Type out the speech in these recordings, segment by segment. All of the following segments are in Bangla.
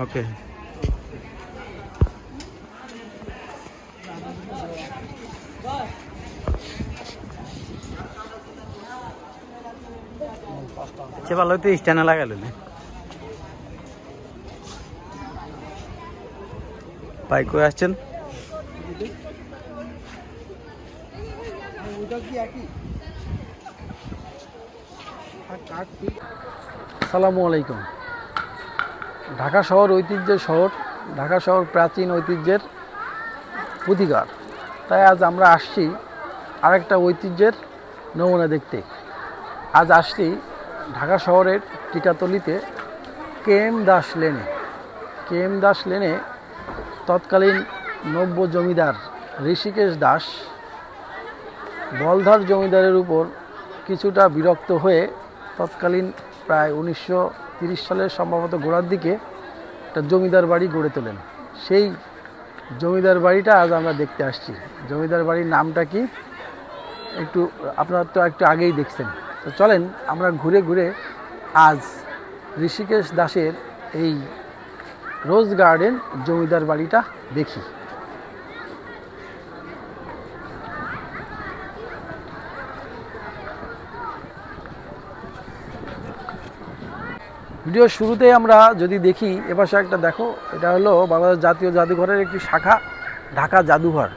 ওকে। সে ভালো তো স্ট্যান্ডে লাগাল ভাই কই আসছেন? আসসালামু আলাইকুম। ঢাকা শহর ঐতিহ্যের শহর, ঢাকা শহর প্রাচীন ঐতিহ্যের অধিকার। তাই আজ আমরা আসছি আরেকটা ঐতিহ্যের নমুনা দেখতে। আজ আসছি ঢাকা শহরের টিকাতলিতে KM দাস লেনে। KM দাস লেনে তৎকালীন নব্য জমিদার ঋষিকেশ দাস বলধার জমিদারের উপর কিছুটা বিরক্ত হয়ে তৎকালীন প্রায় 1930 সালের সম্ভবত গোড়ার দিকে একটা জমিদার বাড়ি গড়ে তোলেন। সেই জমিদার বাড়িটা আজ আমরা দেখতে আসছি। জমিদার বাড়ির নামটা কি একটু আপনারা তো একটু আগেই দেখছেন। তো চলেন আমরা ঘুরে ঘুরে আজ ঋষিকেশ দাসের এই রোজ গার্ডেন জমিদার বাড়িটা দেখি। ভিডিওর শুরুতেই আমরা যদি দেখি, এপাশে একটা দেখো, এটা হলো বাংলাদেশ জাতীয় জাদুঘরের একটি শাখা, ঢাকা জাদুঘর।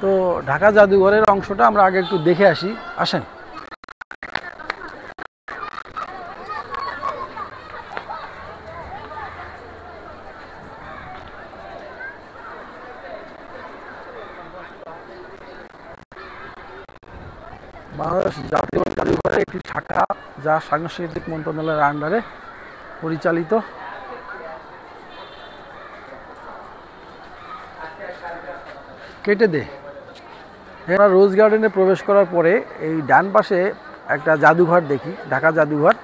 তো ঢাকা জাদুঘরের অংশটা আমরা আগে একটু দেখে আসি, আসেন। বাংলাদেশ জাতীয় জাদুঘরের একটি শাখা, যা সাংস্কৃতিক মন্ত্রণালয়ের আন্ডারে পরিচালিত। কেটে দে। আমরা রোজ গার্ডেনে প্রবেশ করার পরে এই ডান পাশে একটা জাদুঘর দেখি, ঢাকা জাদুঘর।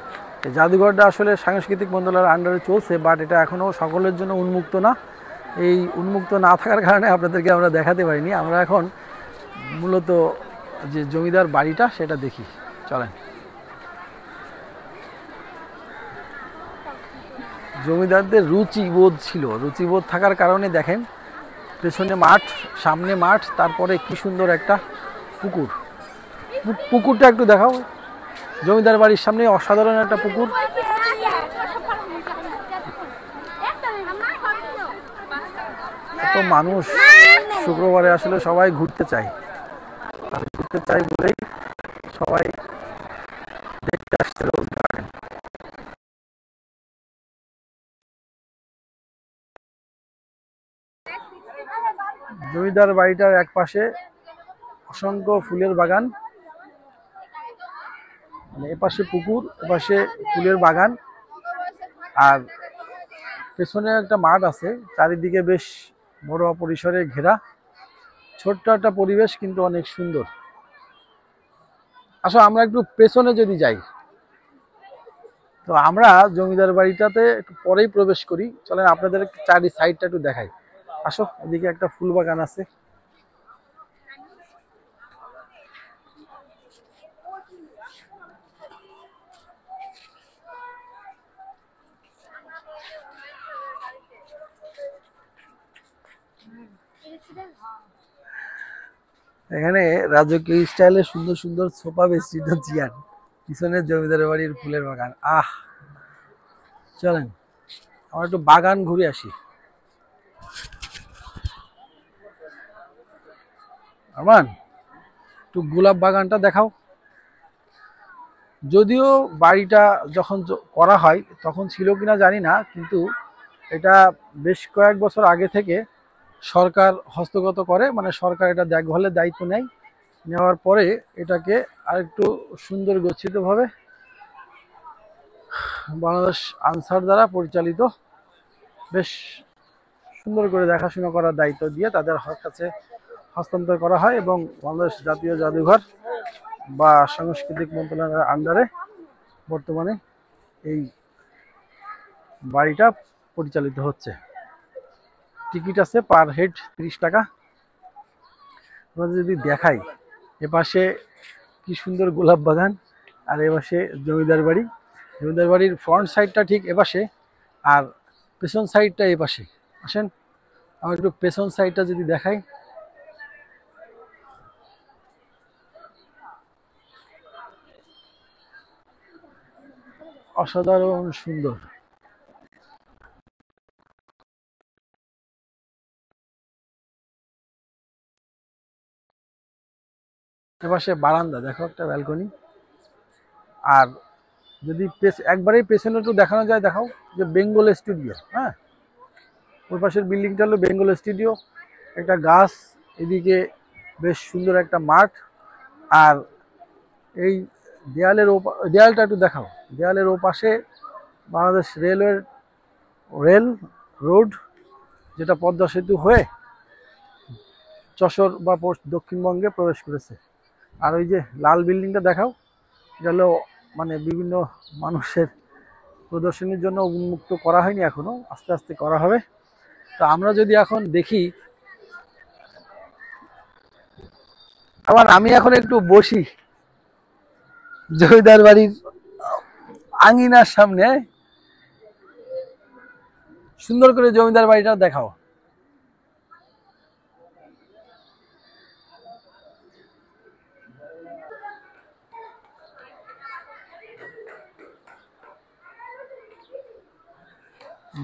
এই জাদুঘরটা আসলে সাংস্কৃতিক মন্ত্রণালয়ের আন্ডারে চলছে, বাট এটা এখনও সকলের জন্য উন্মুক্ত না। এই উন্মুক্ত না থাকার কারণে আপনাদেরকে আমরা দেখাতে পারিনি। আমরা এখন মূলত যে জমিদার বাড়িটা সেটা দেখি, চলেন। জমিদারদের রুচিবোধ ছিল, রুচিবোধ থাকার কারণে দেখেন পেছনে মাঠ, সামনে মাঠ, তারপরে কি সুন্দর একটা পুকুর। পুকুরটা একটু দেখাও। জমিদার বাড়ির সামনে অসাধারণ একটা পুকুর। এত মানুষ শুক্রবারে আসলে সবাই ঘুরতে চায়, বলেই সবাই দেখতে আসছে রোজ গার্ডেন। জমিদার বাড়িটার এক পাশে অসংখ্য ফুলের বাগান, মানে এপাশে পুকুর, এপাশে ফুলের বাগান, আর পেছনে একটা মাঠ আছে, চারিদিকে বেশ বড় পরিসরে ঘেরা, ছোট্ট একটা পরিবেশ, কিন্তু অনেক সুন্দর। আসলে আমরা একটু পেছনে যদি যাই, তো আমরা জমিদার বাড়িটাতে একটু পরেই প্রবেশ করি। চলেন আপনাদের চারি সাইডটা একটু দেখাই, আসো। এদিকে একটা ফুল বাগান আছে। এখানে রাজকীয় স্টাইলে সুন্দর সুন্দর সোফা বেডশিট চেয়ার, পিছনে জমিদার বাড়ির ফুলের বাগান। চলেন আমরা একটু বাগান ঘুরে আসি। আরমান, একটু গোলাপ বাগানটা দেখাও। যদিও বাড়িটা যখন করা হয় তখন ছিল কিনা জানি না, কিন্তু এটা বেশ কয়েক বছর আগে থেকে সরকার হস্তগত করে, মানে সরকার এটা দেখভালের দায়িত্ব নেয়। নেওয়ার পরে এটাকে আরেকটু সুন্দর গচ্ছিতভাবে বাংলাদেশ আনসার দ্বারা পরিচালিত বেশ সুন্দর করে দেখাশোনা করার দায়িত্ব দিয়ে তাদের কাছে হস্তান্তর করা হয়, এবং বাংলাদেশ জাতীয় জাদুঘর বা সাংস্কৃতিক মন্ত্রণালয়ের আন্ডারে বর্তমানে এই বাড়িটা পরিচালিত হচ্ছে। টিকিট আছে পার হেড 30 টাকা। আমরা যদি দেখাই, এপাশে কি সুন্দর গোলাপ বাগান, আর এপাশে জমিদার বাড়ি। জমিদার বাড়ির ফ্রন্ট সাইডটা ঠিক এপাশে, আর পেছন সাইডটা এই পাশে আসেন, আমার একটু পেছন সাইডটা যদি দেখাই, অসাধারণ সুন্দর। এপাশে বারান্দা দেখো, একটা ব্যালকনি। আর যদি একবারেই পেছনে একটু দেখানো যায়, দেখাও যে বেঙ্গল স্টুডিও। হ্যাঁ, ওই পাশের বিল্ডিংটা হলো বেঙ্গল স্টুডিও। একটা গাছ, এদিকে বেশ সুন্দর একটা মাঠ। আর এই দেয়ালটা একটু দেখাও, দেয়ালের ও পাশে বাংলাদেশ রেলওয়ের রেল রোড, যেটা পদ্মা সেতু হয়ে যশোর বা দক্ষিণবঙ্গে প্রবেশ করেছে। আর ওই যে লাল বিল্ডিংটা দেখাও, এটা হলো মানে বিভিন্ন মানুষের প্রদর্শনীর জন্য উন্মুক্ত করা হয়নি এখনো, আস্তে আস্তে করা হবে। তো আমরা যদি এখন দেখি, আবার আমি এখন একটু বসি জমিদার বাড়ির আঙিনার সামনে, সুন্দর করে জমিদার বাড়িটা দেখাও।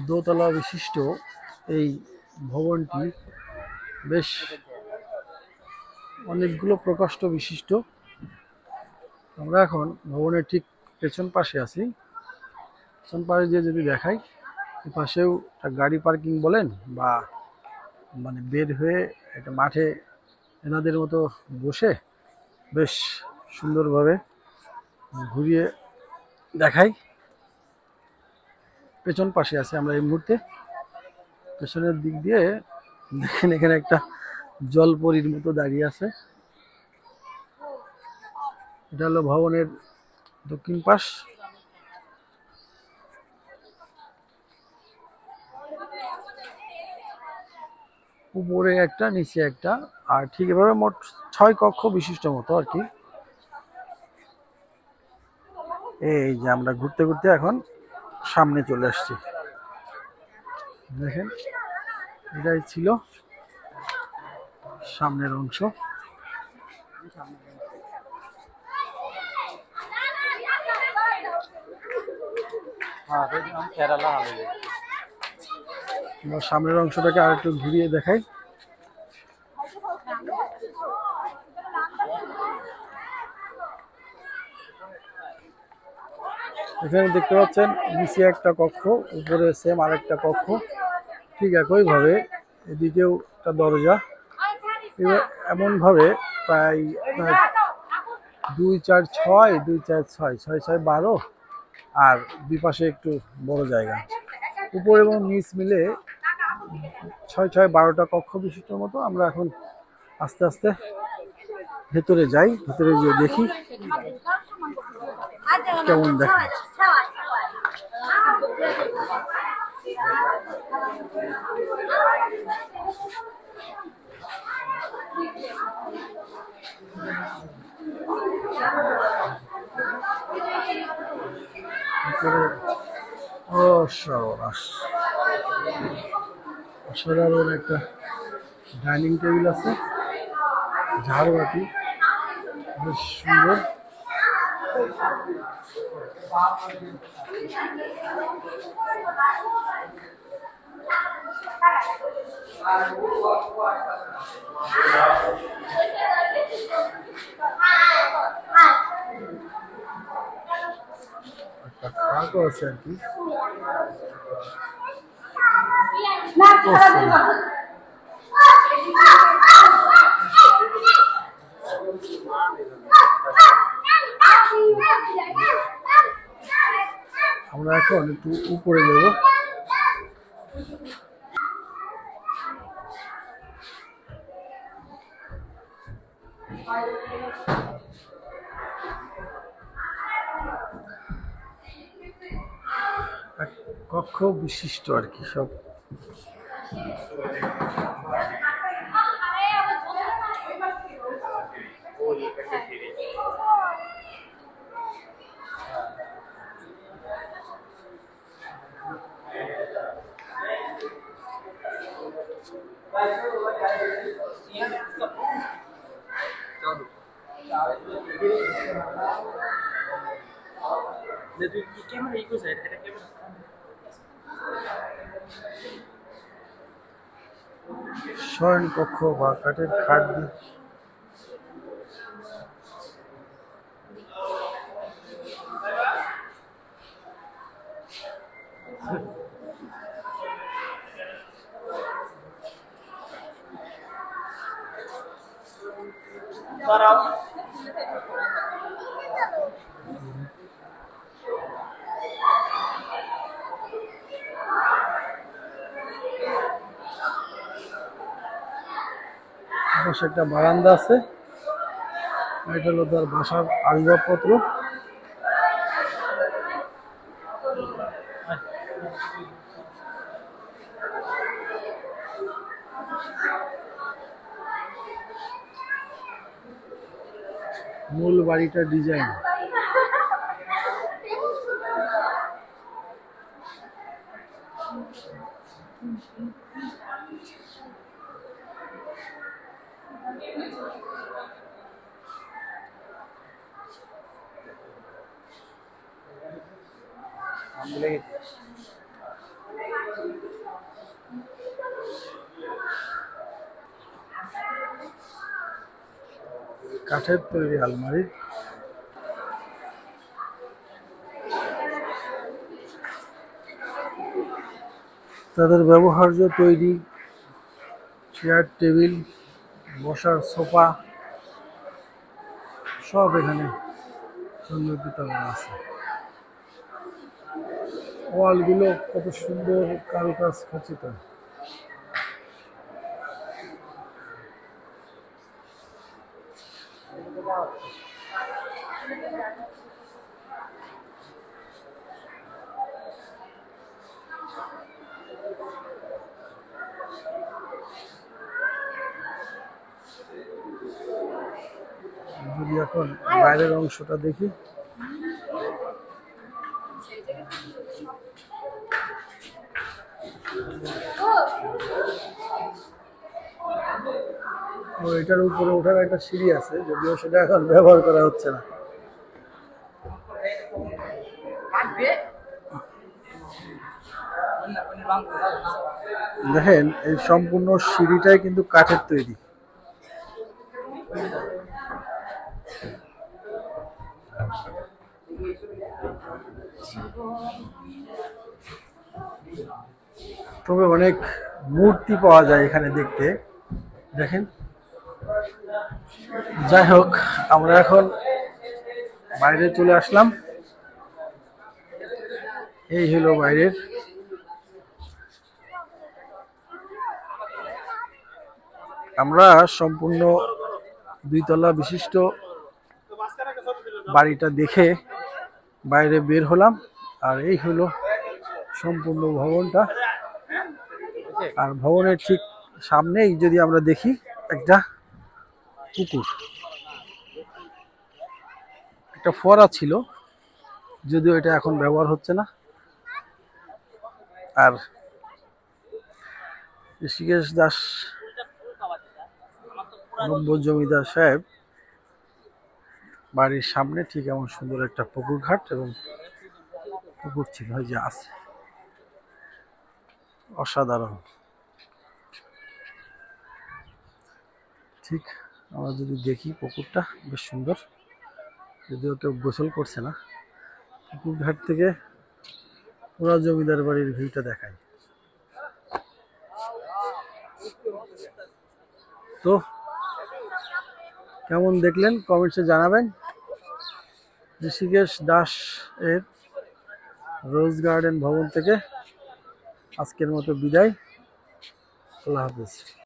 দোতলা বিশিষ্ট এই ভবনটি বেশ অনেকগুলো প্রকোষ্ঠ বিশিষ্ট। আমরা এখন ভবনের ঠিক পেছন পাশে আছি। পেছন পাশে দিয়ে যদি দেখাই, এ পাশেও একটা গাড়ি পার্কিং বলেন বা মানে বের হয়ে একটা মাঠে এনাদের মতো বসে বেশ সুন্দরভাবে ঘুরিয়ে দেখাই। পেছন পাশে আছে আমরা এই মুহূর্তে। পেছনের দিক দিয়ে দেখেন এখানে একটা জলপরীর মতো দাঁড়িয়ে আছে। এটা হলো ভবনের দক্ষিণ পাশ। উপরে একটা, নিচে একটা, আর ঠিক এভাবে মোট 6 কক্ষ বিশিষ্ট মতো আর কি। এই যে আমরা ঘুরতে ঘুরতে এখন সামনে চলে আসছি, দেখেন এটাই ছিল সামনের অংশ। সামনের অংশটাকে আর একটু ঘুরিয়ে দেখাই। এখানে দেখতে পাচ্ছেন নিচে একটা কক্ষ, উপরে সেম আরেকটা কক্ষ, ঠিক একইভাবে এদিকেও একটা দরজা। এমন ভাবে প্রায় 2 4 6, 2 4 6, 6 6 12, আর দুই পাশে একটু বড় জায়গা। উপর এবং নিচ মিলে 6 6 12টা কক্ষ বিশিষ্ট মতো। আমরা এখন আস্তে আস্তে ভেতরে যাই, ভেতরে গিয়ে দেখি কেমন দেখা। অসাধারণ একটা ডাইনিং টেবিল আছে, ঝাড়বাতি বেশ সুন্দর। একটা খাটও আছে আর কি। আমরা এখন একটু উপরে যাব। কক্ষ বিশিষ্ট আর কি সব। শয়ন কক্ষ বা কাঠের খাট দিয়ে পাশে একটা বারান্দা আছে। এটা হলো তার বাসার আসবাবপত্র। মূল বাড়িটার ডিজাইন। কাঠের তৈরি আলমারি। তাদের ব্যবহার্য তৈরি চেয়ার, টেবিল, বসার সোফা সব এখানে সংরক্ষিত করা আছে। ওয়ালগুলো কত সুন্দর কারুকাজ খচিত। যদি এখন বাইরের অংশটা দেখি, এটার উপরে ওঠার একটা সিঁড়ি আছে, যদিও সেটা এখন ব্যবহার করা হচ্ছে না। দেখেন এই সম্পূর্ণ সিঁড়িটাই কিন্তু কাঠের তৈরি। তবে অনেক মূর্তি পাওয়া যায় এখানে দেখতে, দেখেন। যাই হোক, আমরা এখন বাইরে চলে আসলাম। এই হলো বাইরের। আমরা সম্পূর্ণ 2 তলা বিশিষ্ট বাড়িটা দেখে বাইরে বের হলাম। আর এই হলো সম্পূর্ণ ভবনটা। আর ভবনের ঠিক সামনেই যদি আমরা দেখি একটা পুকুর, একটা ফোয়ারা ছিল, যদিও এটা এখন ব্যবহার হচ্ছে না। আর ঋষিকেশ দাস নব্য জমিদার সাহেব বাড়ির সামনে ঠিক এমন সুন্দর একটা পুকুর ঘাট এবং পুকুর ছিল, ওই যে আছে। অসাধারণ। ঠিক আমরা যদি দেখি পুকুরটা বেশ সুন্দর, যদিও কেউ গোসল করছে না। পুকুর ঘাট থেকে পুরা জমিদার বাড়ির ভিউটা দেখায়। তো কেমন দেখলেন কমেন্টসে জানাবেন। ঋষিকেশ দাস এর রোজ গার্ডেন ভবন থেকে আজকের মতো বিদায়। আল্লাহ হাফেজ।